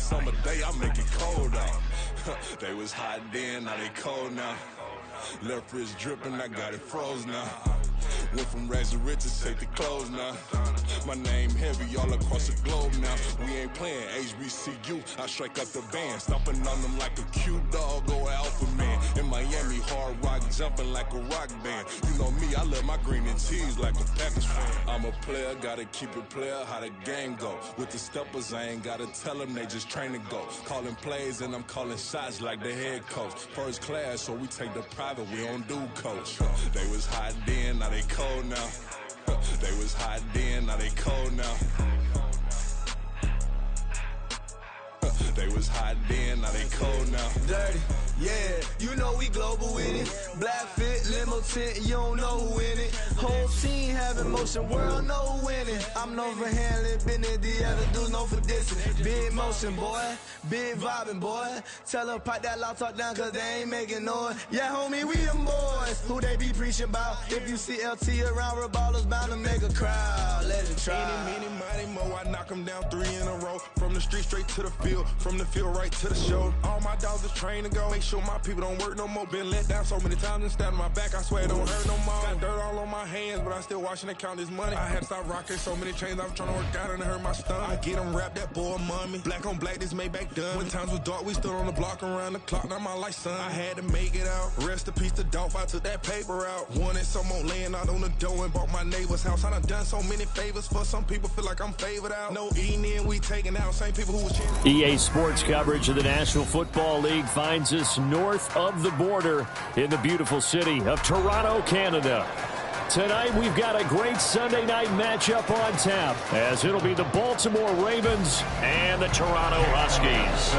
summer day, I make it cold out. They was hot then, now they cold now. Left wrist dripping, I got it froze now. Went from rags to riches, take the clothes now. My name heavy all across the globe now. We ain't playing HBCU, I strike up the band. Stomping on them like a cute dog or alpha man. In Miami, hard rock jumping like a rock band. You know me, I love my green and cheese like a Packers fan. I'm a player, gotta keep it player, how the game go. With the steppers, I ain't gotta tell them, they just train to go. Calling plays and I'm calling shots like the head coach. First class, so we take the private, we don't do coach. They was hot then, now they cold now. They was hot then, now they cold now. They was hot then, now they cold now. Dirty, yeah, you know we global with it. Black fit, limo tint, you don't know who in it. Whole team having motion, world know who winning. I'm known for handling business, the other dudes known for dissing. Big motion, boy, big vibing, boy. Tell them pipe that loud talk down, cause they ain't making noise. Yeah, homie, we them boys, who they be preaching about. If you see LT around, Reballo's bound to make a crowd. Let it try. Eeny, meeny, miny, mo, I knock them down 3 in a row. From the street straight to the field, from the field right to the show. All my dogs is trained to go. Make sure my people don't work no more. Been let down so many times and stabbed my back. I swear it don't hurt no more. Got dirt all on my hands, but I still watching and count this money. I had to stop rocking so many chains. I was trying to work out and it hurt my stomach. I get them wrapped, that boy mommy. Black on black, this Maybach done. When times was dark, we stood on the block around the clock. Now my life, son. I had to make it out. Rest in peace to Dolph. I took that paper out. Wanted some more laying out on the dough and bought my neighbor's house. I done so many favors for some people. Feel like I'm favored out. No eating in, we taking out. Same people who was cheering. EA Sports coverage of the National Football League finds us north of the border in the beautiful city of Toronto, Canada. Tonight we've got a great Sunday night matchup on tap, as it'll be the Baltimore Ravens and the Toronto Huskies.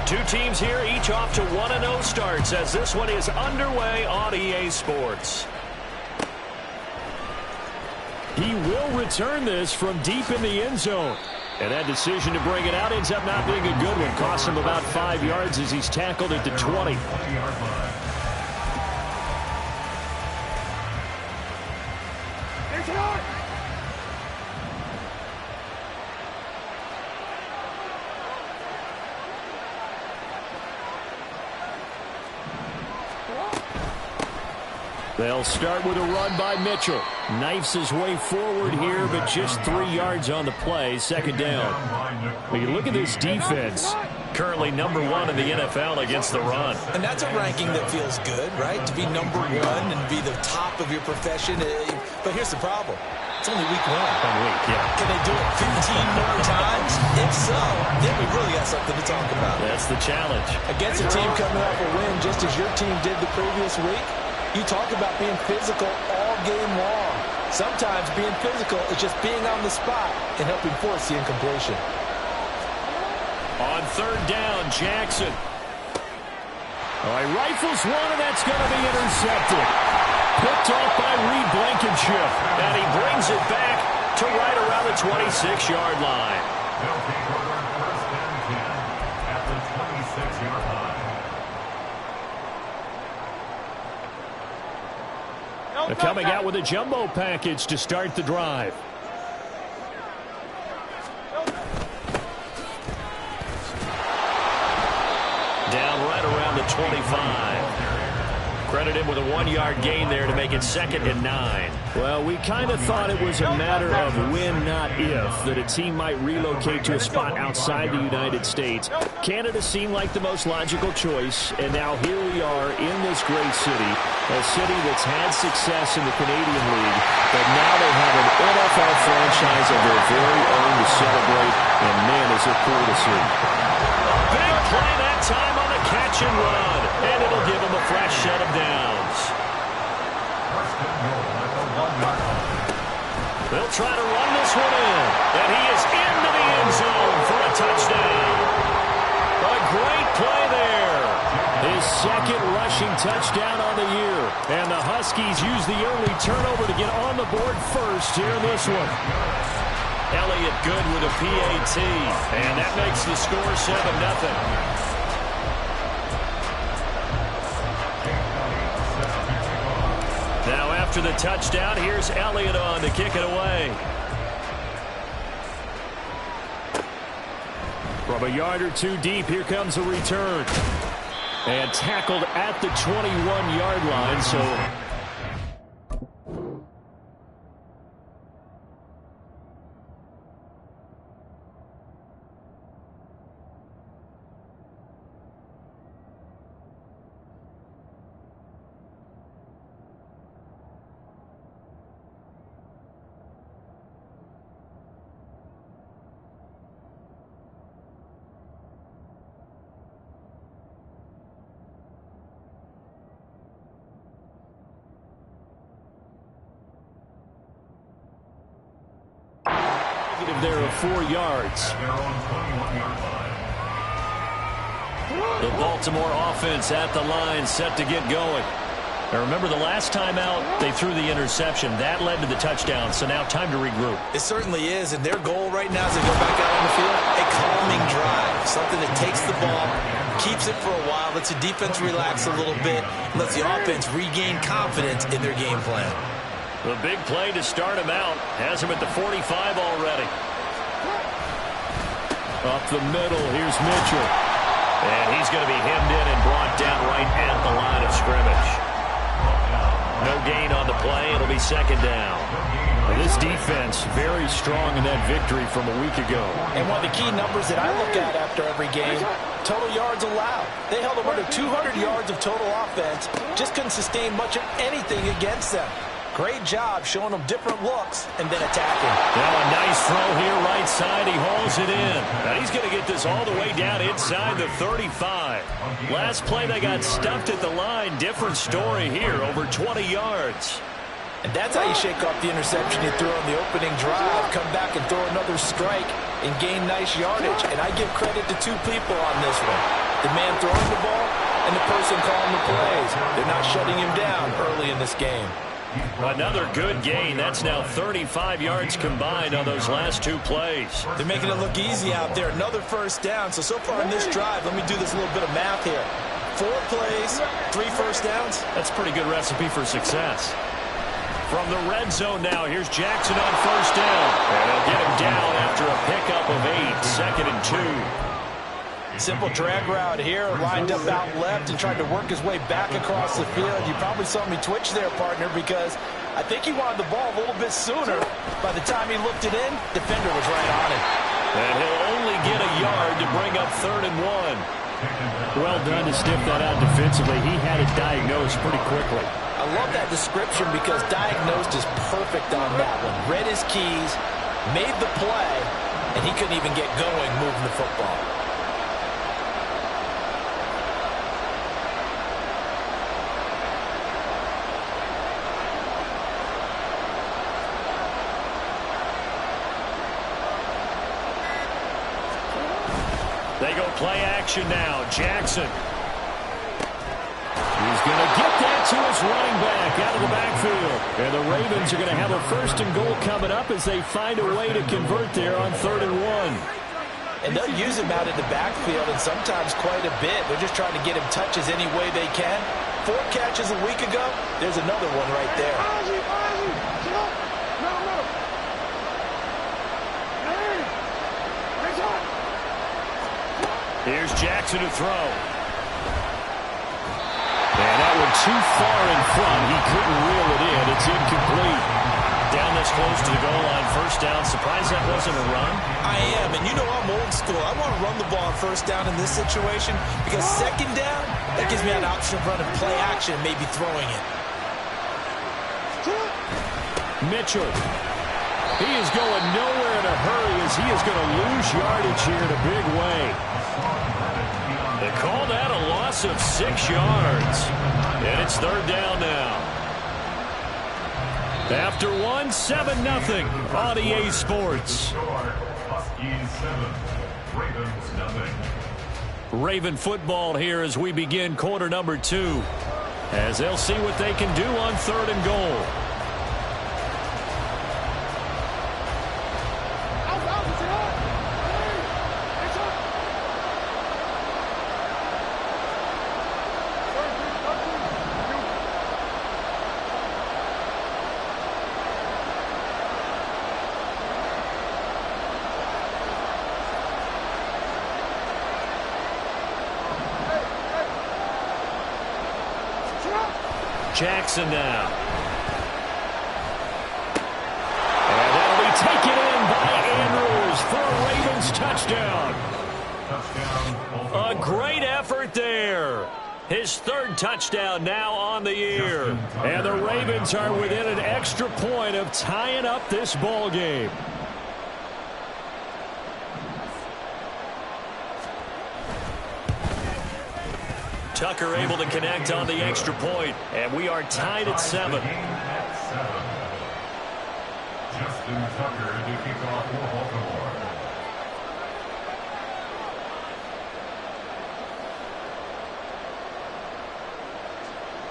Two teams here, each off to 1-0 starts, as this one is underway on EA Sports. He will return this from deep in the end zone. And that decision to bring it out ends up not being a good one. Cost him about 5 yards as he's tackled at the 20. They'll start with a run by Mitchell. Knifes his way forward here, but just 3 yards on the play. Second down. When you look at this defense, currently number 1 in the NFL against the run. And that's a ranking that feels good, right? To be number 1 and be the top of your profession. But here's the problem. It's only week 1. Yeah. Can they do it 15 more times? If so, then we really got something to talk about. That's the challenge. Against a team coming off a win just as your team did the previous week, you talk about being physical all game long. Sometimes being physical is just being on the spot and helping force the incompletion. On third down, Jackson. All right, rifles one, and that's going to be intercepted. Picked off by Reed Blankenship, and he brings it back to right around the 26-yard line. At the 26-yard line. They're coming out with a jumbo package to start the drive. Down right around the 25. Credit him with a 1-yard gain there to make it 2nd and 9. Well, we kind of thought it was a matter of when, not if, that a team might relocate to a spot outside the United States. Canada seemed like the most logical choice, and now here we are in this great city, a city that's had success in the Canadian League, but now they have an NFL franchise of their very own to celebrate, and man, is it cool to see. Big play that time on the catch and run, and it'll give them a fresh set of downs. They'll try to run this one in, and he is into the end zone for a touchdown. A great play there. His 2nd rushing touchdown on the year, and the Huskies use the early turnover to get on the board first here in this one. Elliott good with a PAT, and that makes the score 7-0. Now after the touchdown, here's Elliott on to kick it away. From a yard or two deep, here comes a return. And tackled at the 21-yard line, so... there of 4 yards. The Baltimore offense at the line, set to get going. Now remember, the last time out, they threw the interception. That led to the touchdown, so now time to regroup. It certainly is, and their goal right now is to go back out on the field, a calming drive, something that takes the ball, keeps it for a while, lets the defense relax a little bit, lets the offense regain confidence in their game plan. The big play to start him out has him at the 45 already. Up the middle, here's Mitchell. And he's going to be hemmed in and brought down right at the line of scrimmage. No gain on the play. It'll be second down. This defense very strong in that victory from a week ago. And one of the key numbers that I look at after every game, total yards allowed. They held them under 200 yards of total offense. Just couldn't sustain much of anything against them. Great job showing them different looks and then attacking. Now a nice throw here, right side. He hauls it in. Now he's going to get this all the way down inside the 35. Last play, they got stuffed at the line. Different story here, over 20 yards. And that's how you shake off the interception you threw on the opening drive. Come back and throw another strike and gain nice yardage. And I give credit to 2 people on this one. The man throwing the ball and the person calling the plays. They're not shutting him down early in this game. Another good gain. That's now 35 yards combined on those last 2 plays. They're making it look easy out there. Another first down. So far in this drive, let me do this little bit of math here. 4 plays, 3 first downs. That's a pretty good recipe for success. From the red zone now, here's Jackson on first down. And they'll get him down after a pickup of 8, second and 2. Simple drag route here, lined up out left and tried to work his way back across the field. You probably saw me twitch there, partner, because I think he wanted the ball a little bit sooner. By the time he looked it in, defender was right on it. And he'll only get a yard to bring up 3rd and 1. Well done to sniff that out defensively. He had it diagnosed pretty quickly. I love that description because diagnosed is perfect on that one. Read his keys, made the play, and he couldn't even get going moving the football. They go play action now. Jackson. He's going to get that to his running back out of the backfield. And the Ravens are going to have a 1st and goal coming up as they find a way to convert there on 3rd and 1. And they'll use him out in the backfield and sometimes quite a bit. They're just trying to get him touches any way they can. 4 catches a week ago. There's another one right there. Here's Jackson to throw. And that one too far in front. He couldn't reel it in. It's incomplete. Down this close to the goal line, 1st down. Surprised that wasn't a run? I am, and you know I'm old school. I want to run the ball on 1st down in this situation because 2nd down, that gives me an option of running play action, maybe throwing it. Mitchell. He is going nowhere in a hurry as he is going to lose yardage here in a big way. They call that a loss of 6 yards. And it's 3rd down now. After 1, 7-0 on EA Sports. Huskies 7, Ravens 0. Raven football here as we begin quarter number 2. As they'll see what they can do on 3rd and goal. Jackson now. And that'll be taken in by Andrews for a Ravens touchdown. A great effort there. His third touchdown now on the year. And the Ravens are within an extra point of tying up this ball game. Tucker able to connect on the extra point, and we are tied at 7. Justin Tucker to kick off for Baltimore.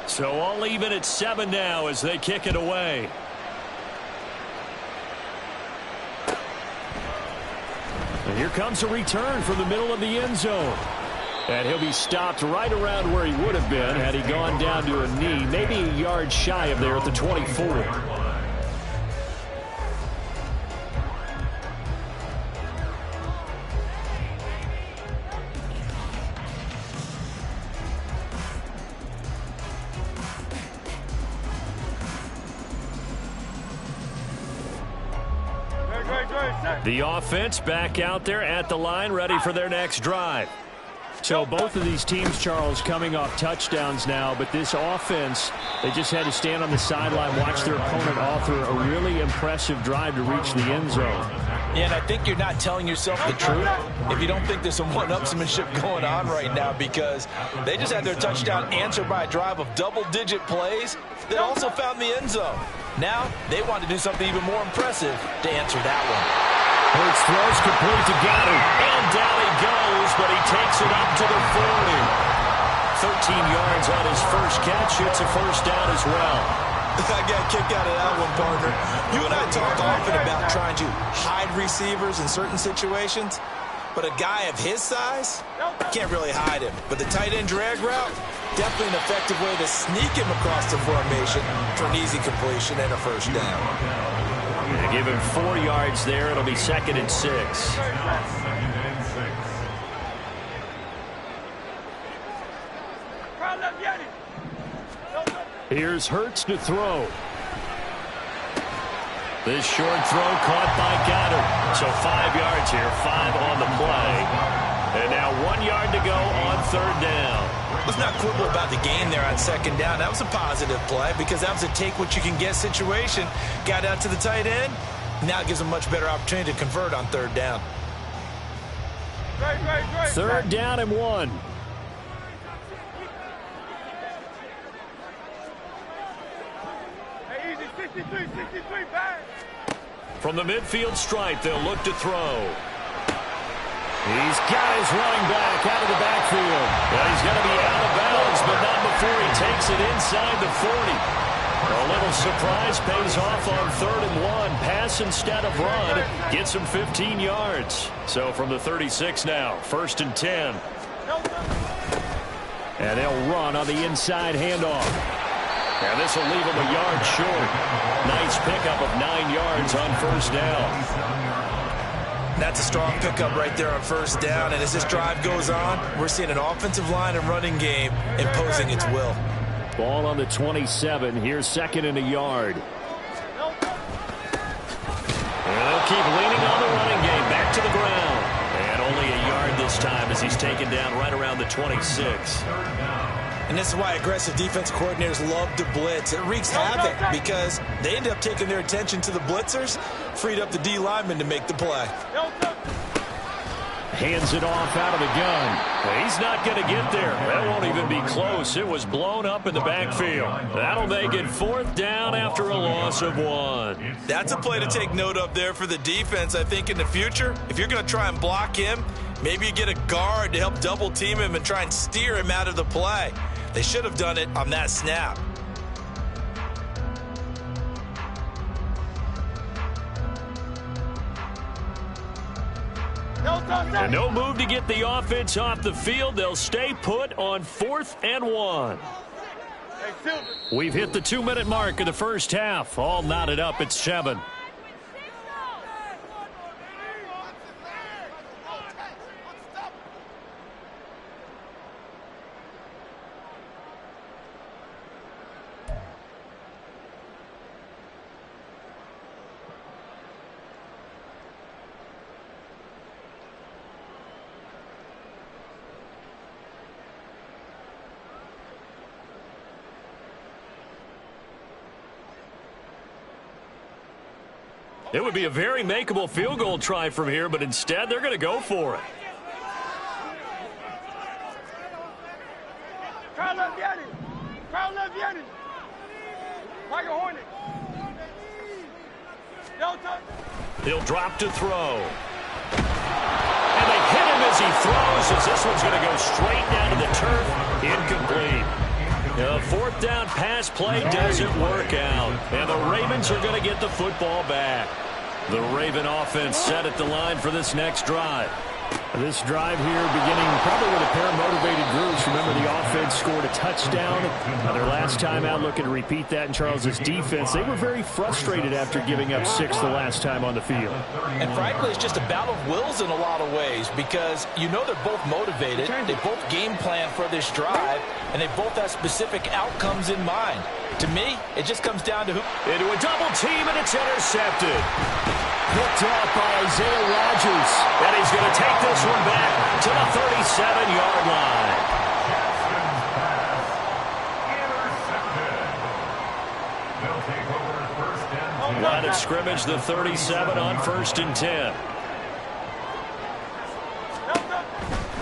So all even at 7 now as they kick it away. And here comes a return from the middle of the end zone. And he'll be stopped right around where he would have been had he gone down to a knee, maybe a yard shy of there at the 24. The offense back out there at the line, ready for their next drive. So both of these teams, Charles, coming off touchdowns now, but this offense, they just had to stand on the sideline, watch their opponent author a really impressive drive to reach the end zone. Yeah, and I think you're not telling yourself the truth if you don't think there's some one-upsmanship going on right now, because they just had their touchdown answered by a drive of double-digit plays that also found the end zone. Now they want to do something even more impressive to answer that one. Hurts throws complete to Goddard. And down he goes, but he takes it up to the 40. 13 yards on his first catch. It's a first down as well. I got a kick out of that one, partner. You and I talk often about trying to hide receivers in certain situations, but a guy of his size can't really hide him. But the tight end drag route, definitely an effective way to sneak him across the formation for an easy completion and a first down. Give him 4 yards there. It'll be 2nd and 6. Here's Hurts to throw. This short throw caught by Goddard. So 5 yards here, 5 on the play. And now 1 yard to go on 3rd down. Let's not quibble about the gain there on 2nd down. That was a positive play because that was a take-what-you-can-get situation. Got out to the tight end. Now it gives them a much better opportunity to convert on 3rd down. 3rd down and 1. From the midfield stripe, they'll look to throw. He's got his running back out of the backfield. Well, he's going to be out of bounds, but not before he takes it inside the 40. A little surprise pays off on 3rd and 1. Pass instead of run. Gets him 15 yards. So from the 36 now, 1st and 10. And they'll run on the inside handoff. And this will leave him a yard short. Nice pickup of 9 yards on 1st down. That's a strong pickup right there on 1st down. And as this drive goes on, we're seeing an offensive line and running game imposing its will. Ball on the 27. Here's 2nd and a yard. And they'll keep leaning on the running game. Back to the ground. And only a yard this time as he's taken down right around the 26. And this is why aggressive defense coordinators love to blitz. It wreaks havoc because they end up taking their attention to the blitzers, freed up the D lineman to make the play. Hands it off out of the gun. He's not going to get there. That won't even be close. It was blown up in the backfield. That'll make it 4th down after a loss of 1. That's a play to take note of there for the defense. I think in the future, if you're going to try and block him, maybe you get a guard to help double team him and try and steer him out of the play. They should have done it on that snap. And no move to get the offense off the field. They'll stay put on 4th and 1. We've hit the 2-minute mark of the first half. All knotted up at 7. It would be a very makeable field goal try from here, but instead they're going to go for it. He'll drop to throw. And they hit him as he throws, as this one's going to go straight down to the turf. Incomplete. The fourth down pass play doesn't work out. And the Ravens are going to get the football back. The Raven offense set at the line for this next drive. This drive here beginning probably with a pair of motivated groups. Remember, the offense scored a touchdown. Their last time out, looking to repeat that in Charles's defense. They were very frustrated after giving up 6 the last time on the field. And frankly, it's just a battle of wills in a lot of ways because you know they're both motivated. They both game plan for this drive, and they both have specific outcomes in mind. To me, it just comes down to who. Into a double team, and it's intercepted. Picked up by Isaiah Rodgers. And he's going to take this one back to the 37-yard line. Line of scrimmage, the 37 on 1st and 10.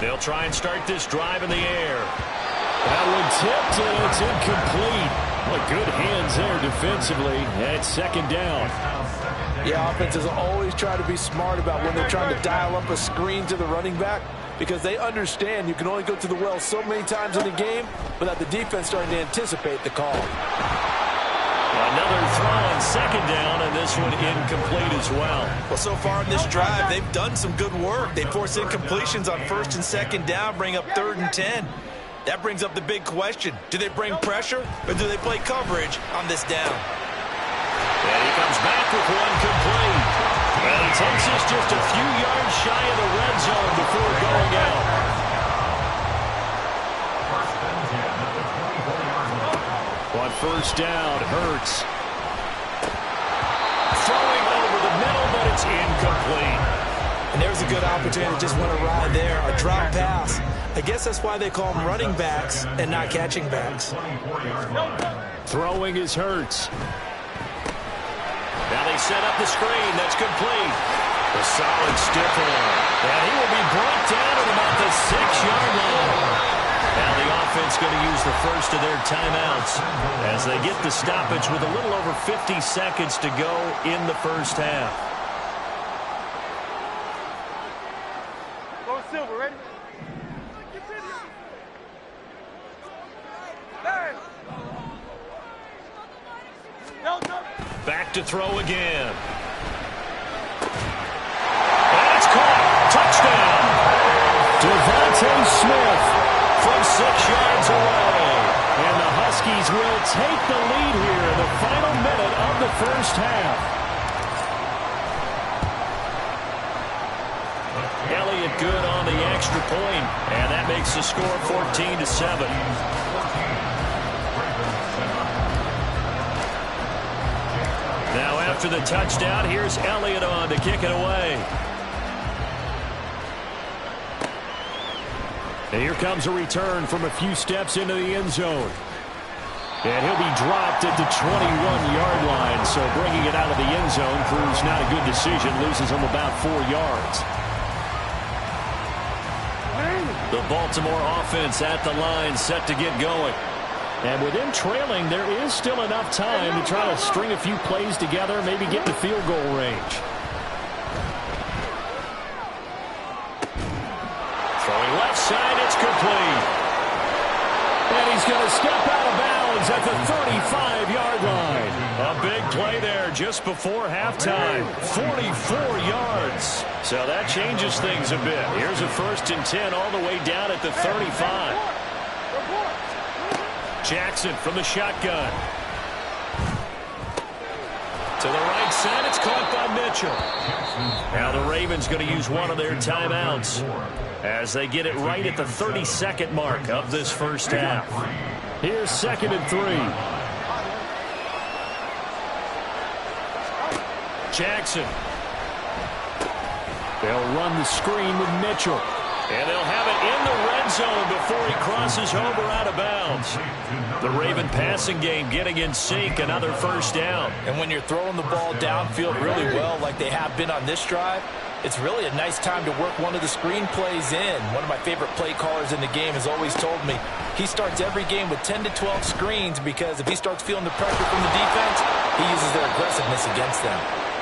They'll try and start this drive in the air. That one tipped, and it's incomplete. Well, good hands there defensively. And it's 2nd down. Yeah, offenses always try to be smart about when they're trying to dial up a screen to the running back because they understand you can only go to the well so many times in the game without the defense starting to anticipate the call. Another throw on 2nd down, and this one incomplete as well. Well, so far in this drive, they've done some good work. They force incompletions on 1st and 2nd down, bring up 3rd and 10. That brings up the big question. Do they bring pressure, or do they play coverage on this down? And he comes back with one complete. Well, he takes us just a few yards shy of the red zone before going out. On 1st down, Hurts. Throwing over the middle, but it's incomplete. And there's a good opportunity to just want to ride there, a drop pass. I guess that's why they call them running backs and not catching backs. Throwing is Hurts. Now they set up the screen. That's complete. A solid stiff arm. And he will be brought down at about the 6-yard line. Now the offense going to use the first of their timeouts as they get the stoppage with a little over 50 seconds to go in the first half. Go Silver, ready? Back to throw again. And it's caught. Touchdown. Devontae Smith from 6 yards away. And the Huskies will take the lead here in the final minute of the first half. Elliott good on the extra point, and that makes the score 14-7. Now after the touchdown, here's Elliott on to kick it away. And here comes a return from a few steps into the end zone. And he'll be dropped at the 21-yard line, so bringing it out of the end zone proves not a good decision, loses him about 4 yards. The Baltimore offense at the line, set to get going. And with them trailing, there is still enough time to try to string a few plays together, maybe get to field goal range. Throwing left side, it's complete. And he's going to step out of bounds at the 35-yard line. A big play there just before halftime. 44 yards. So that changes things a bit. Here's a 1st and 10 all the way down at the 35. Jackson from the shotgun. To the right side, it's caught by Mitchell. Now the Ravens going to use one of their timeouts as they get it right at the 32nd mark of this first half. Here's 2nd and 3. Jackson. They'll run the screen with Mitchell. And they'll have it in the red zone before he crosses over out of bounds. The Raven passing game getting in sync, another first down. And when you're throwing the ball downfield really well like they have been on this drive, it's really a nice time to work one of the screen plays in. One of my favorite play callers in the game has always told me he starts every game with 10 to 12 screens because if he starts feeling the pressure from the defense, he uses their aggressiveness against them.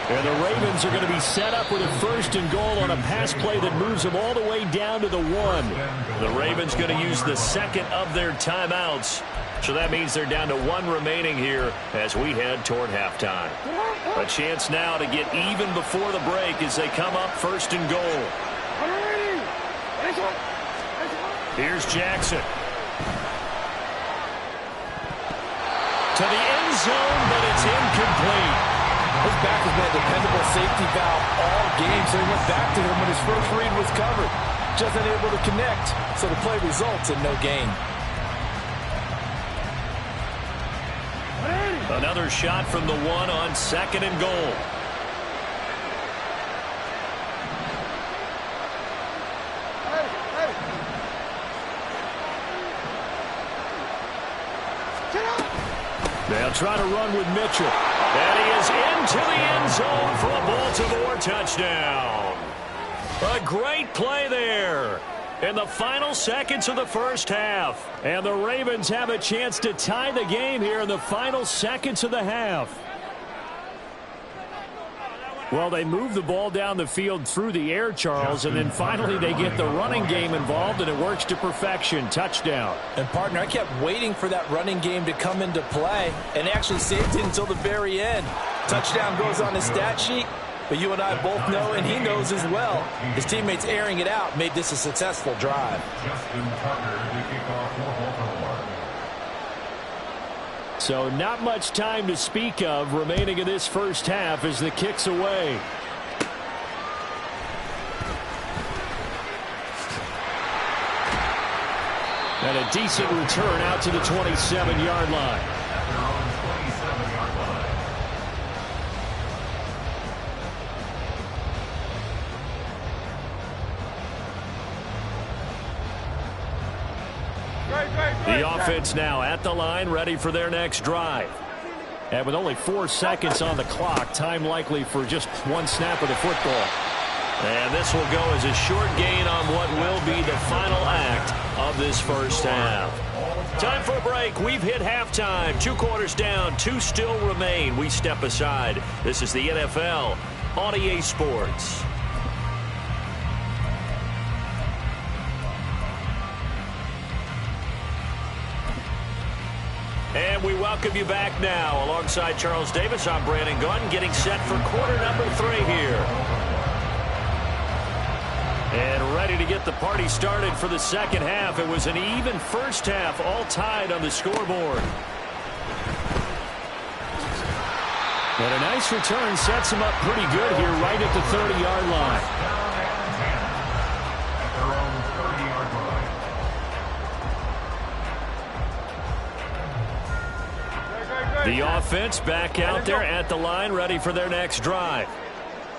And the Ravens are going to be set up with a first and goal on a pass play that moves them all the way down to the 1. The Ravens going to use the second of their timeouts. So that means they're down to 1 remaining here as we head toward halftime. A chance now to get even before the break as they come up first and goal. Here's Jackson. To the end zone, but it's incomplete. His back has been a dependable safety valve all game, so he went back to him when his first read was covered. Just unable to connect, so the play results in no gain. Another shot from the 1 on second and goal. They'll try to run with Mitchell. And he is into the end zone for a Baltimore touchdown. A great play there in the final seconds of the first half. And the Ravens have a chance to tie the game here in the final seconds of the half. Well, they move the ball down the field through the air, Charles, and then finally they get the running game involved, and it works to perfection. Touchdown. And, partner, I kept waiting for that running game to come into play and actually saved it until the very end. Touchdown goes on his stat sheet, but you and I both know, and he knows as well, his teammates airing it out made this a successful drive. So not much time to speak of remaining in this first half as the kick's away. And a decent return out to the 27-yard line. The offense now at the line, ready for their next drive. And with only 4 seconds on the clock, time likely for just 1 snap of the football. And this will go as a short gain on what will be the final act of this first half. Time for a break. We've hit halftime. 2 quarters down, 2 still remain. We step aside. This is the NFL on EA Sports. And we welcome you back now. Alongside Charles Davis, I'm Brandon Gunn, getting set for quarter number 3 here. And ready to get the party started for the second half. It was an even first half, all tied on the scoreboard. And a nice return sets him up pretty good here right at the 30-yard line. The offense back out there at the line, ready for their next drive.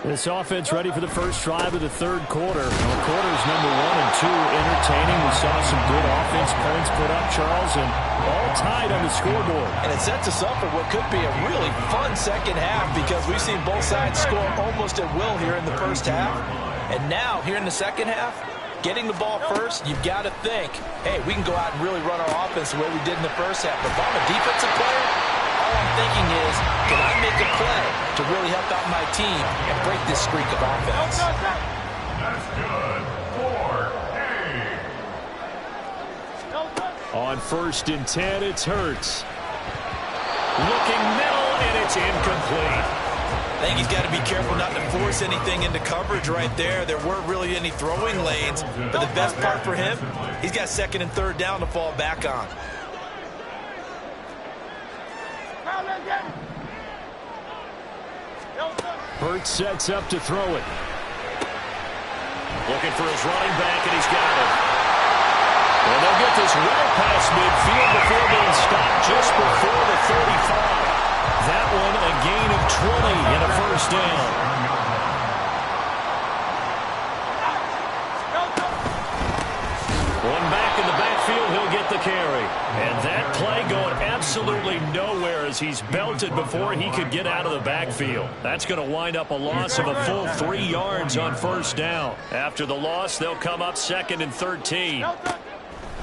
This offense ready for the first drive of the third quarter. Well, quarters number 1 and 2 entertaining. We saw some good offense points put up, Charles, and all tied on the scoreboard. And it sets us up for what could be a really fun second half because we've seen both sides score almost at will here in the first half. And now, here in the second half, getting the ball first, you've got to think, hey, we can go out and really run our offense the way we did in the first half. But if I'm a defensive player, all I'm thinking is, can I make a play to really help out my team and break this streak of offense? That's good. 4-8. On 1st and 10, it's Hurts. Looking middle, and it's incomplete. I think he's got to be careful not to force anything into coverage right there. There weren't really any throwing lanes, but the best part for him, he's got 2nd and 3rd down to fall back on. Hurts sets up to throw it. Looking for his running back, and he's got it. And they'll get this well past midfield before being stopped just before the 35. That one a gain of 20 and a first down. the carry. And that play going absolutely nowhere as he's belted before he could get out of the backfield. That's going to wind up a loss of a full 3 yards on first down. After the loss, they'll come up 2nd and 13.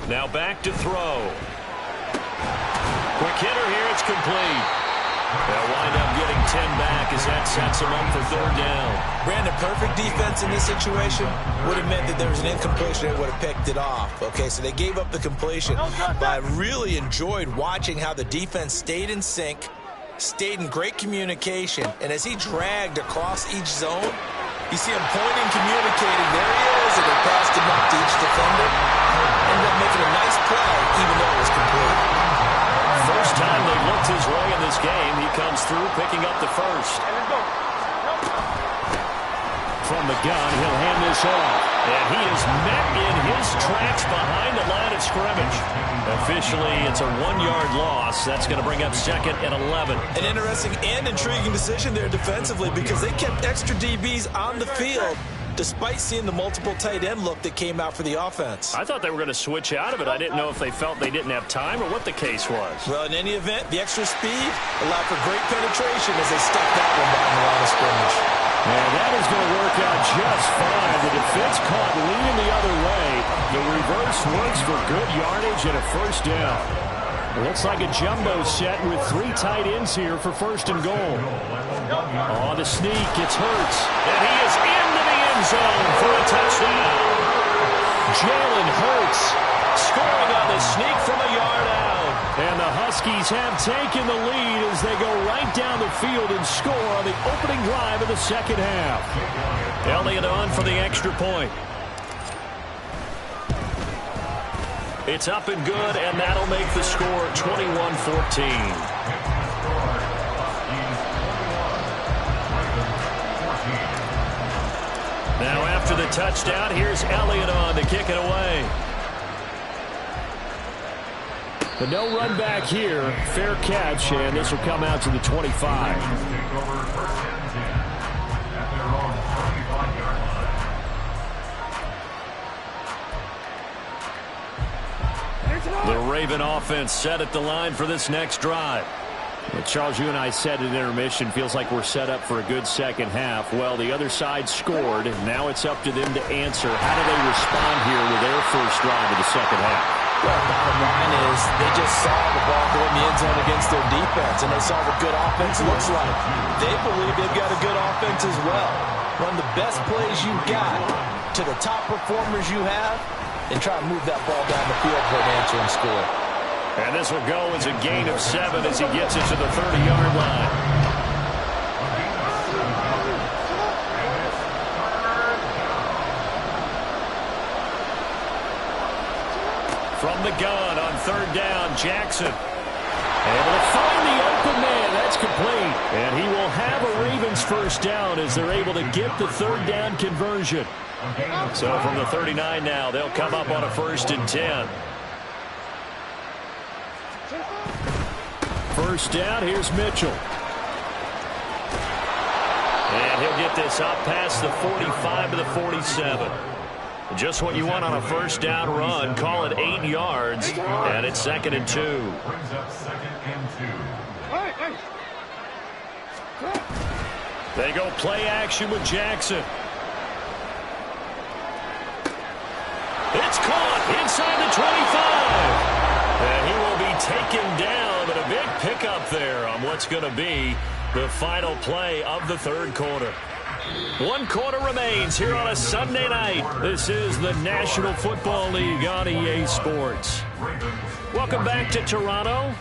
Now back to throw. Quick hitter here. It's complete. They'll wind up getting 10 back as that sets them up for 3rd down. Brandon, perfect defense in this situation would have meant that there was an incompletion. They would have picked it off. Okay, so they gave up the completion. But I really enjoyed watching how the defense stayed in sync, stayed in great communication, and as he dragged across each zone, you see him pointing, communicating. There he is, and they passed him up to each defender. Ended up making a nice play, even though it was complete. First time they've looked his way in this game, he comes through picking up the first. From the gun, he'll hand this off. And he is met in his tracks behind the line of scrimmage. Officially, it's a 1-yard loss. That's going to bring up 2nd and 11. An interesting and intriguing decision there defensively because they kept extra DBs on the field despite seeing the multiple tight end look that came out for the offense. I thought they were going to switch out of it. I didn't know if they felt they didn't have time or what the case was. Well, in any event, the extra speed allowed for great penetration as they stuck that one behind the line of scrimmage. And that is going to work out just fine. The defense caught leaning the other way. The reverse works for good yardage and a first down. It looks like a jumbo set with 3 tight ends here for 1st and goal. Oh, the sneak. It's Hurts. And he is into the end zone for a touchdown. Jalen Hurts Scoring on the sneak from a yard out. And the Huskies have taken the lead as they go right down the field and score on the opening drive of the 2nd half. Elliott on for the extra point. It's up and good, and that'll make the score 21-14. Now after the touchdown, here's Elliott on to kick it away. But no run back here. Fair catch, and this will come out to the 25. The Raven offense set at the line for this next drive. Well, Charles, you and I said at intermission, feels like we're set up for a good 2nd half. Well, the other side scored. Now it's up to them to answer. How do they respond here with their first drive of the 2nd half? Well, bottom line is they just saw the ball go in the end zone against their defense, and they saw what good offense looks like. They believe they've got a good offense as well. Run the best plays you've got to the top performers you have, and try to move that ball down the field for an answering score. And this will go as a gain of 7 as he gets it to the 30-yard line. From the gun on 3rd down, Jackson. Able to find the open man. That's complete. And he will have a Ravens first down as they're able to get the 3rd down conversion. So from the 39 now, they'll come up on a 1st and 10. First down, here's Mitchell. And he'll get this up past the 45 to the 47. Just what you want on a first down run. Call it 8 yards. And it's 2nd and 2. Brings up 2nd and 2. They go play action with Jackson. It's caught inside the 25. And he will be taken down, but a big pickup there on what's going to be the final play of the 3rd quarter. 1 quarter remains here on a Sunday night. This is the National Football League on EA Sports. Welcome back to Toronto.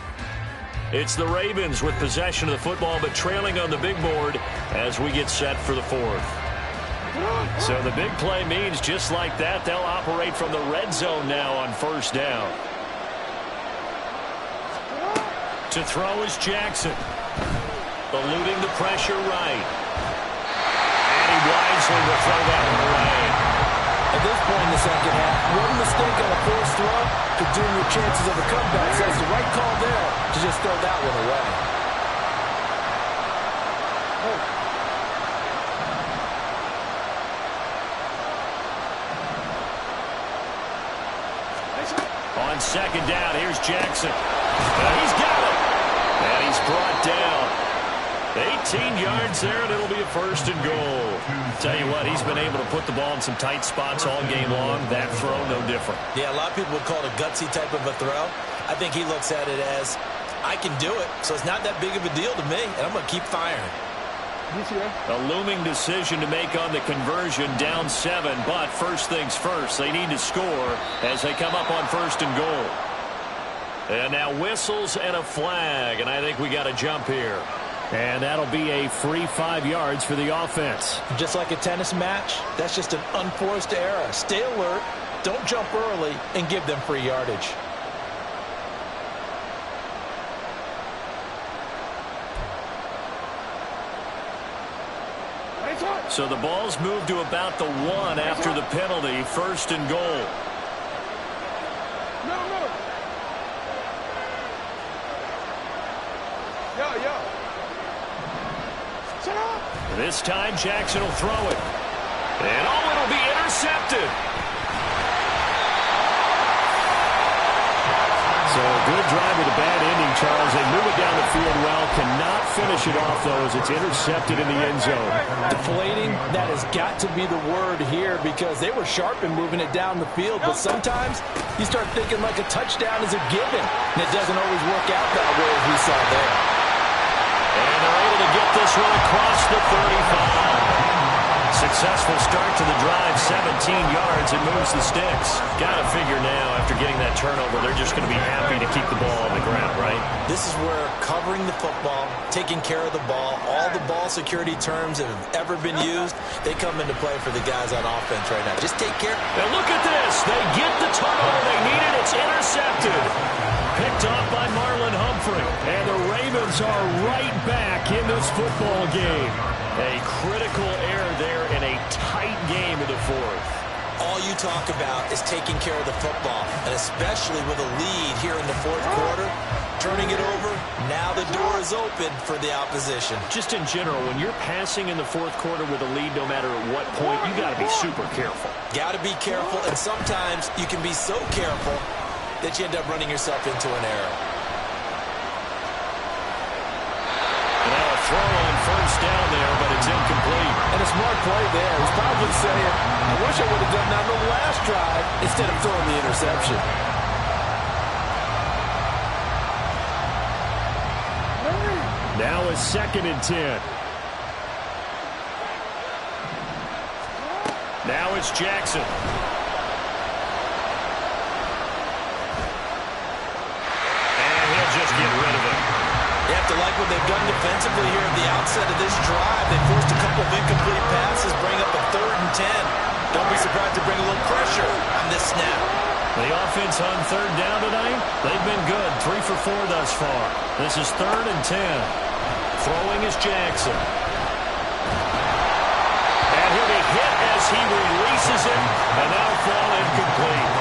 It's the Ravens with possession of the football, but trailing on the big board as we get set for the 4th. So the big play means just like that, they'll operate from the red zone now on first down. To throw is Jackson. Eluding the pressure right. And he wisely will throw that one away. At this point in the 2nd half, one mistake on a forced throw could doom your chances of a comeback. So it's the right call there to just throw that one away. On second down, here's Jackson. He's got it. And he's brought down. 18 yards there, and it'll be a first and goal. Tell you what, he's been able to put the ball in some tight spots all game long. That throw, no different. Yeah, a lot of people would call it a gutsy type of a throw. I think he looks at it as, I can do it, so it's not that big of a deal to me, and I'm going to keep firing. A looming decision to make on the conversion, down 7, but first things first, they need to score as they come up on first and goal. And now whistles and a flag, and I think we got a jump here. And that'll be a free 5 yards for the offense. Just like a tennis match, that's just an unforced error. Stay alert, don't jump early, and give them free yardage. So the ball's moved to about the 1 after the penalty, first and goal. This time Jackson will throw it. And it'll be intercepted. So a good drive with a bad ending, Charles. They move it down the field well, cannot finish it off, though, as it's intercepted in the end zone. Deflating, that has got to be the word here, because they were sharp in moving it down the field, but sometimes you start thinking like a touchdown is a given, and it doesn't always work out that way, as we saw there. And they're able to get this one across the 35. Successful start to the drive, 17 yards, and moves the sticks. Got to figure now, after getting that turnover, they're just going to be happy to keep the ball on the ground, right? This is where covering the football, taking care of the ball, all the ball security terms that have ever been used, they come into play for the guys on offense right now. Just take care. And look at this. They get the turnover they needed. It's intercepted. Picked off by Marlon Humphrey. And the Ravens are right back in this football game. A critical error there in a tight game in the fourth. All you talk about is taking care of the football, and especially with a lead here in the fourth quarter, turning it over, now the door is open for the opposition. Just in general, when you're passing in the fourth quarter with a lead, no matter at what point, you got to be super careful. Got to be careful, and sometimes you can be so careful that you end up running yourself into an error. Throw on first down there, but it's incomplete. And a smart play there. He's probably saying, I wish I would have done that on the last drive instead of throwing the interception. Now it's 2nd and 10. Now it's Jackson. And he'll just get rid of it. You have to like what they've done defensively here at the outset of this drive. They forced a couple of incomplete passes, bring up a 3rd and 10. Don't be surprised to bring a little pressure on this snap. The offense on 3rd down tonight, they've been good. 3 for 4 thus far. This is 3rd and 10. Throwing is Jackson. And he'll be hit as he releases it, and that'll fall incomplete.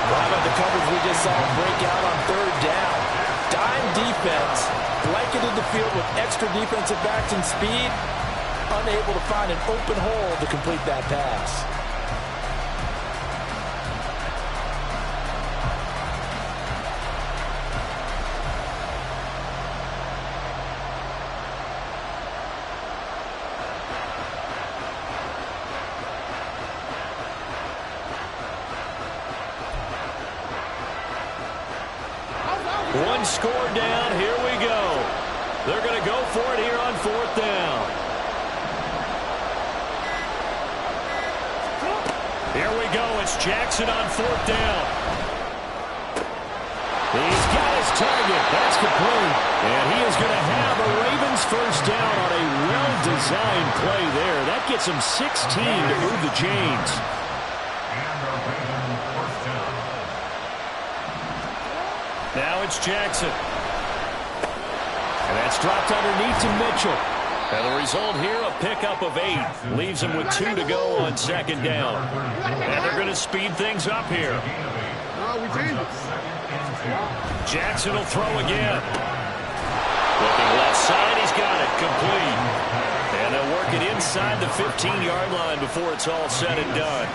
How about the coverage we just saw break out on 3rd down? Dime defense, blanketed the field with extra defensive backs and speed, unable to find an open hole to complete that pass. One score down. Here we go. They're going to go for it here on 4th down. Here we go. It's Jackson on 4th down. He's got his target. That's complete. And he is going to have a Ravens first down on a well-designed play there. That gets him 16 to move the chains. Now it's Jackson. And that's dropped underneath to Mitchell. And the result here, a pickup of 8. Leaves him with 2 to go on 2nd down. And they're going to speed things up here. Jackson will throw again. Looking left side, he's got it. Complete. And And they'll work it inside the 15-yard line before it's all said and done.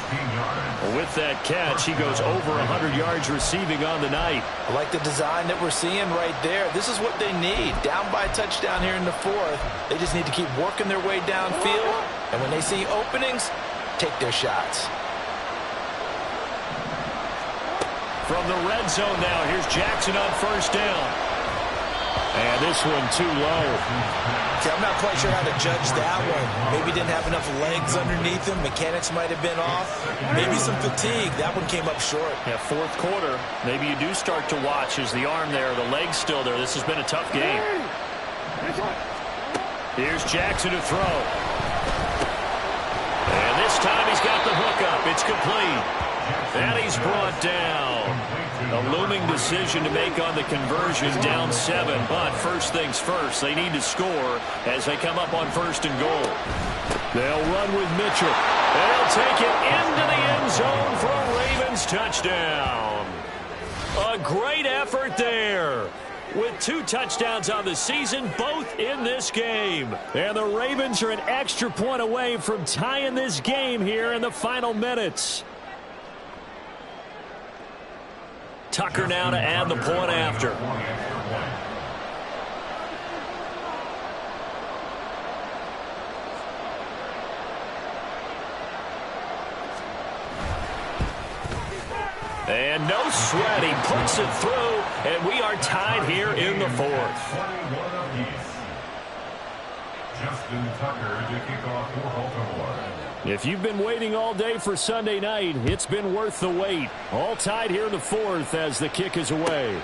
Well, with that catch, he goes over 100 yards receiving on the night. I like the design that we're seeing right there. This is what they need. Down by a touchdown here in the fourth. They just need to keep working their way downfield. And when they see openings, take their shots. From the red zone now, here's Jackson on first down. And this one too low. See, I'm not quite sure how to judge that one. Maybe didn't have enough legs underneath him. Mechanics might have been off. Maybe some fatigue. That one came up short. Yeah, fourth quarter. Maybe you do start to watch as the arm there, the leg's still there. This has been a tough game. Here's Jackson to throw. And this time he's got the hook up. It's complete. And he's brought down. A looming decision to make on the conversion, down 7. But first things first, they need to score as they come up on first and goal. They'll run with Mitchell. And he'll take it into the end zone for a Ravens touchdown. A great effort there. With 2 touchdowns on the season, both in this game. And the Ravens are an extra point away from tying this game here in the final minutes. Tucker now to add the point after. And no sweat. He puts it through, and we are tied here in the fourth. 21 apiece. Justin Tucker to kick off for Baltimore. If you've been waiting all day for Sunday night, it's been worth the wait. All tied here in the fourth as the kick is away.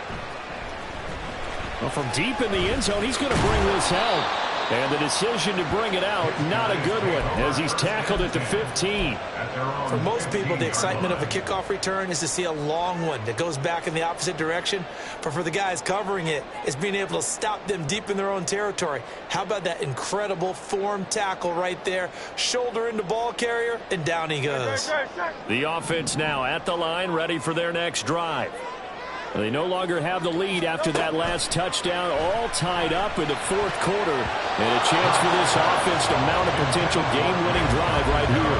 Well, from deep in the end zone, he's going to bring this out. And the decision to bring it out, not a good one, as he's tackled at the 15. For most people, the excitement of a kickoff return is to see a long one that goes back in the opposite direction. But for the guys covering it, it's being able to stop them deep in their own territory. How about that incredible form tackle right there? Shoulder into ball carrier, and down he goes. The offense now at the line, ready for their next drive. They no longer have the lead after that last touchdown, all tied up in the fourth quarter. And a chance for this offense to mount a potential game-winning drive right here.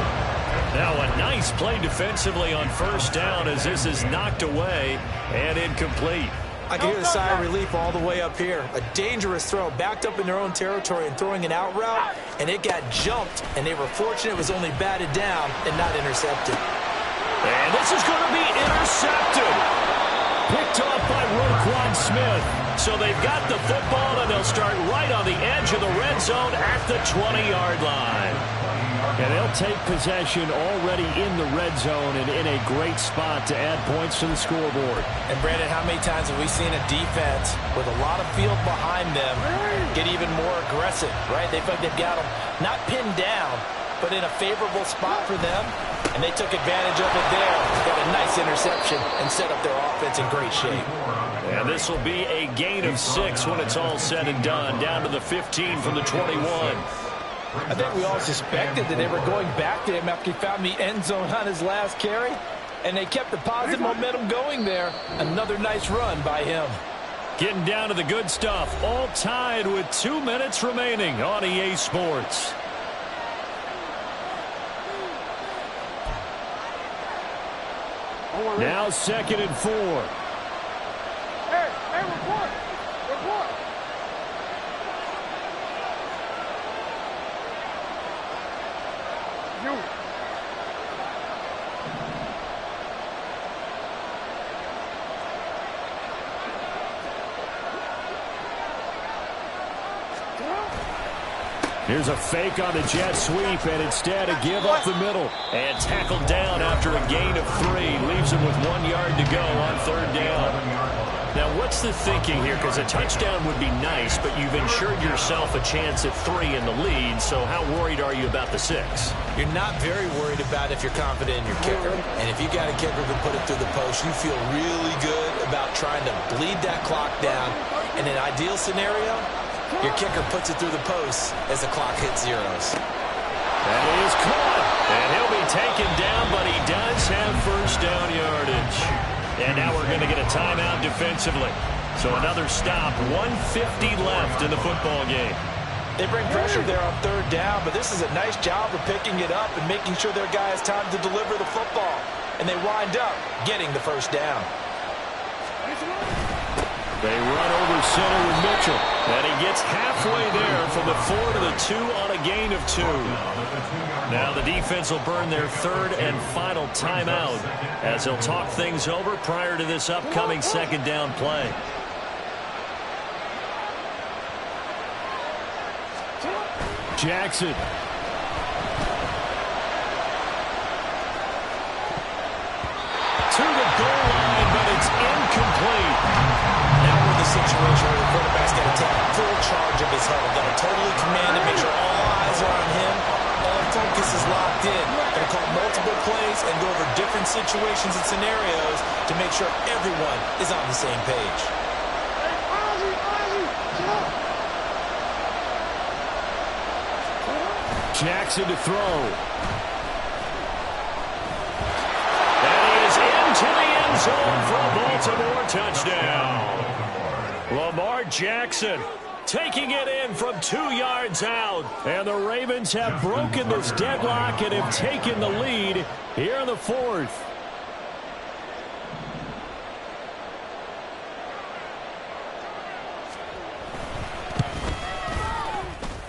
Now a nice play defensively on first down as this is knocked away and incomplete. I can hear the sigh of relief all the way up here. A dangerous throw, backed up in their own territory and throwing an out route, and it got jumped, and they were fortunate it was only batted down and not intercepted. And this is going to be intercepted. Picked off by Roquan Smith. So they've got the football, and they'll start right on the edge of the red zone at the 20-yard line. And they'll take possession already in the red zone and in a great spot to add points to the scoreboard. And, Brandon, how many times have we seen a defense with a lot of field behind them get even more aggressive, right? They feel like they've got them not pinned down, but in a favorable spot for them, and they took advantage of it there. Got a nice interception and set up their offense in great shape. And this will be a gain of 6 when it's all said and done, down to the 15 from the 21. I think we all suspected that they were going back to him after he found the end zone on his last carry, and they kept the positive momentum going there. Another nice run by him. Getting down to the good stuff, all tied with 2 minutes remaining on EA Sports. Now 2nd and 4. Hey, report. You. Here's a fake on the jet sweep, and instead a give up the middle. And tackled down after a gain of 3. Leaves him with 1 yard to go on 3rd down. Now, what's the thinking here? Because a touchdown would be nice, but you've ensured yourself a chance at 3 in the lead, so how worried are you about the 6? You're not very worried about if you're confident in your kicker. And if you got a kicker who can put it through the post, you feel really good about trying to bleed that clock down. In an ideal scenario, your kicker puts it through the post as the clock hits zeros. That is caught. And he'll be taken down, but he does have first down yardage. And now we're going to get a timeout defensively. So another stop, 1:50 left in the football game. They bring pressure there on third down, but this is a nice job of picking it up and making sure their guy has time to deliver the football. And they wind up getting the first down. They run over center with Mitchell. And he gets halfway there from the 4 to the 2 on a gain of 2. Now the defense will burn their third and final timeout as they'll talk things over prior to this upcoming second down play. Jackson. To the goal line, but it's incomplete. Now we're in the situation where the quarterback's got to take full charge of his huddle. Got to totally command it, make sure all eyes are on him. All focus is locked in. Got to call multiple plays and go over different situations and scenarios to make sure everyone is on the same page. Jackson to throw. And he is into the end zone for a Baltimore touchdown. Lamar Jackson taking it in from 2 yards out. And the Ravens have broken this deadlock and have taken the lead here in the fourth.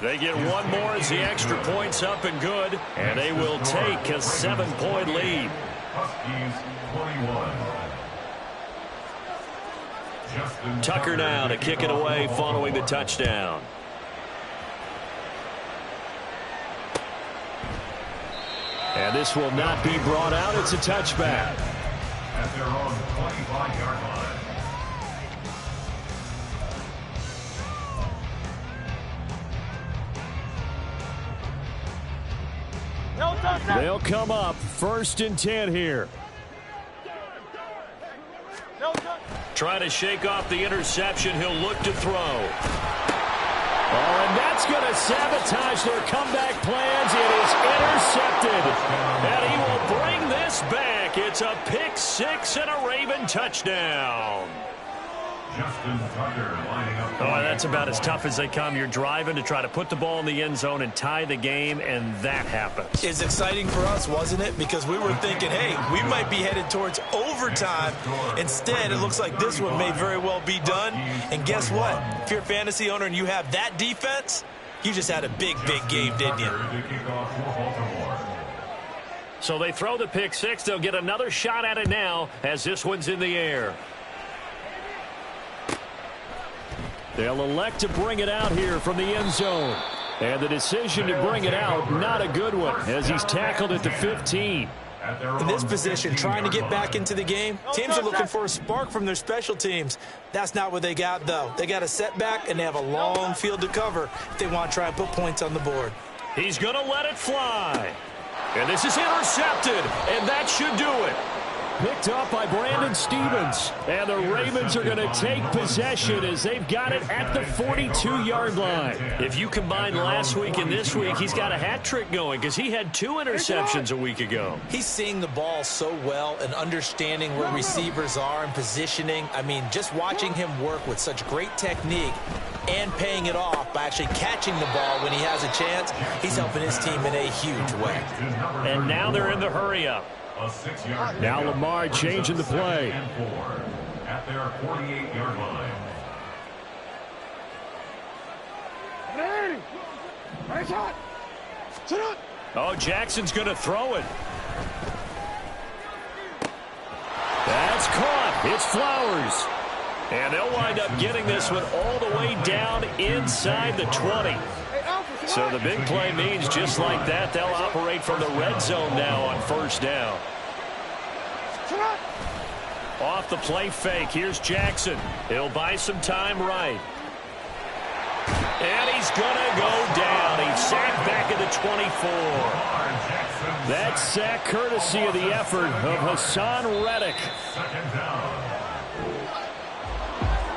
They get one more as the extra point's up and good, and they will take a 7-point lead. Huskies 21. Tucker now to kick it away following the touchdown. And this will not be brought out. It's a touchback. At their own 25-yard line. They'll come up 1st and 10 here. Trying to shake off the interception. He'll look to throw. Oh, and that's going to sabotage their comeback plans. It is intercepted. And he will bring this back. It's a pick 6 and a Raven touchdown. Justin Tucker lining up. Oh, that's about as tough as they come. You're driving to try to put the ball in the end zone and tie the game, and that happens. It's exciting for us, wasn't it? Because we were thinking, hey, we might be headed towards overtime. Instead, it looks like this one may very well be done. And guess what? If you're a fantasy owner and you have that defense, you just had a big, big game, didn't you? So they throw the pick 6. They'll get another shot at it now as this one's in the air. They'll elect to bring it out here from the end zone. And the decision to bring it out, not a good one, as he's tackled at the 15. In this position, trying to get back into the game, teams are looking for a spark from their special teams. That's not what they got, though. They got a setback, and they have a long field to cover if they want to try and put points on the board. He's going to let it fly. And this is intercepted, and that should do it. Picked up by Brandon Stevens. And the Ravens are going to take possession as they've got it at the 42-yard line. If you combine last week and this week, he's got a hat trick going because he had 2 interceptions a week ago. He's seeing the ball so well and understanding where receivers are and positioning. I mean, just watching him work with such great technique and paying it off by actually catching the ball when he has a chance, he's helping his team in a huge way. And now they're in the hurry-up. Now Lamar changing the play. At their 48-yard line. Oh, Jackson's going to throw it. That's caught. It's Flowers. And they'll wind up getting this one all the way down inside the 20. So the big play means just like that, they'll operate from the red zone now on 1st down. Off the play fake, here's Jackson. He'll buy some time right. And he's going to go down. He's sacked back at the 24. That sack courtesy of the effort of Hassan Reddick.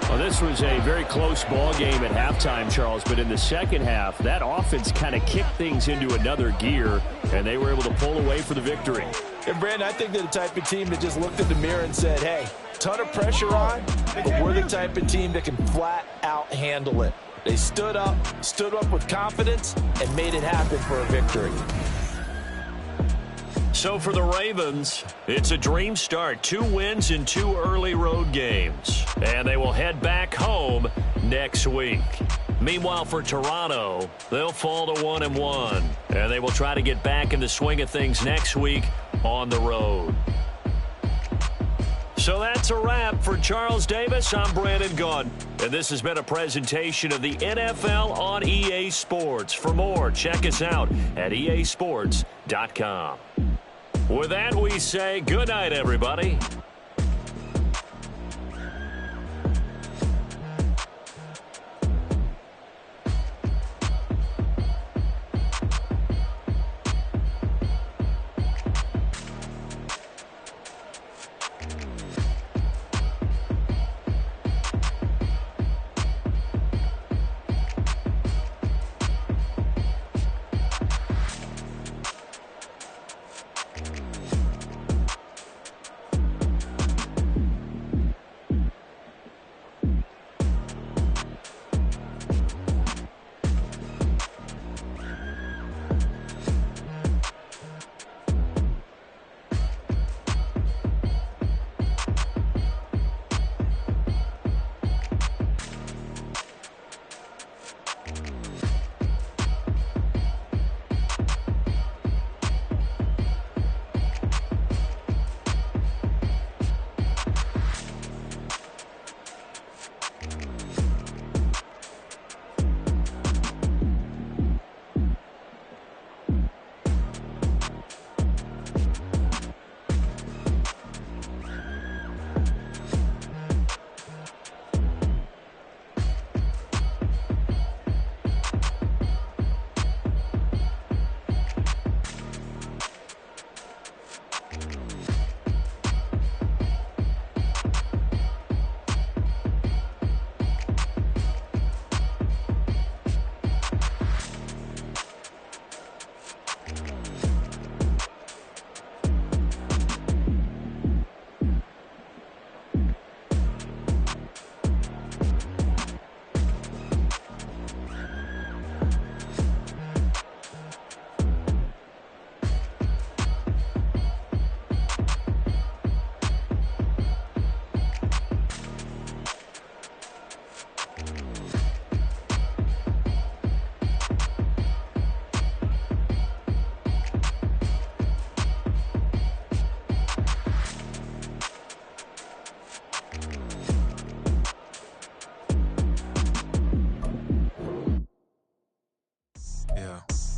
Well, this was a very close ball game at halftime, Charles, but in the second half, that offense kind of kicked things into another gear, and they were able to pull away for the victory. And, Brandon, I think they're the type of team that just looked in the mirror and said, hey, ton of pressure on, but we're the type of team that can flat out handle it. They stood up with confidence, and made it happen for a victory. So for the Ravens, it's a dream start. 2 wins in 2 early road games. And they will head back home next week. Meanwhile, for Toronto, they'll fall to 1-1. And they will try to get back in the swing of things next week on the road. So that's a wrap. For Charles Davis, I'm Brandon Gaudin. And this has been a presentation of the NFL on EA Sports. For more, check us out at easports.com. With that, we say good night, everybody.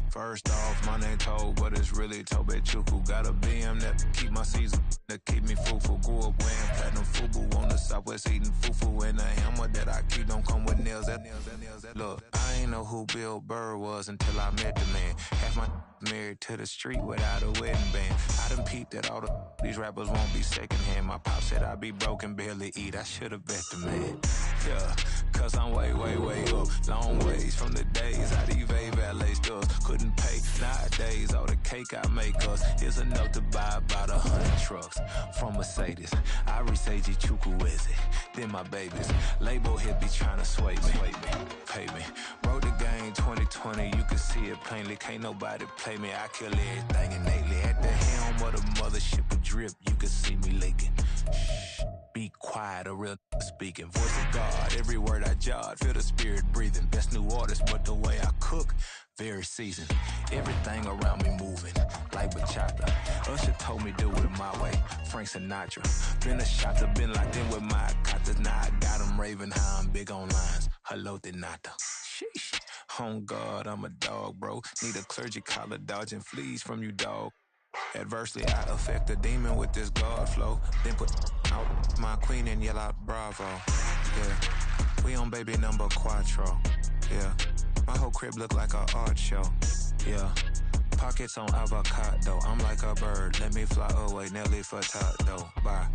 First off, my name Toad, but it's really Tobechuku. Got a BM that keep my season, that keep me fruitful. Grew up wearing platinum FUBU on the Southwest eating fufu. And a hammer that I keep don't come with nails. Look, I ain't know who Bill Burr was until I met the man. Half my married to the street without a wedding band. I done peeped that all these rappers won't be secondhand. My pop said I'd be broken, barely eat. I should've bet the man. Yeah, cause I'm way, way, way up. Long ways from the days how these valet stores couldn't pay. Nowadays, all the cake I make us is enough to buy about 100 trucks from Mercedes. I resage Chukwueze, then my babies. Label hit be trying to sway me, pay me. Wrote the game 2020, you can see it plainly. Can't nobody play me, I kill everything innately. At the helm of the mothership of drip, you can see me leaking. Shh, be quiet, a real speaking. Voice of God, every word I jot, feel the spirit breathing. Best new artist, but the way I cook, very seasoned. Everything around me moving, like bachata. Usher told me do it my way, Frank Sinatra. Been a shotter, been locked in with my katas. Now I got them raving how I'm big on lines. Hello, Denata. Sheesh. On God, I'm a dog, bro. Need a clergy collar, dodging fleas from you, dog. Adversely, I affect a demon with this God flow. Then put out my queen and yell out bravo. Yeah, we on baby number quattro. Yeah, my whole crib look like an art show. Yeah, pockets on avocado. I'm like a bird, let me fly away. Nelly Furtado, bye.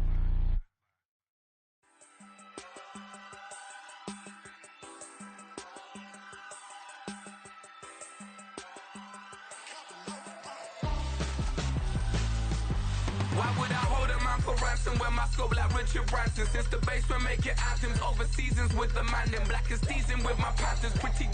Why would I hold up my Ferrari? Bustin' with my scope like Richard Branson. Since the basement making anthems over seasons with the man. Them black is teasing with my Panthers. Pretty good.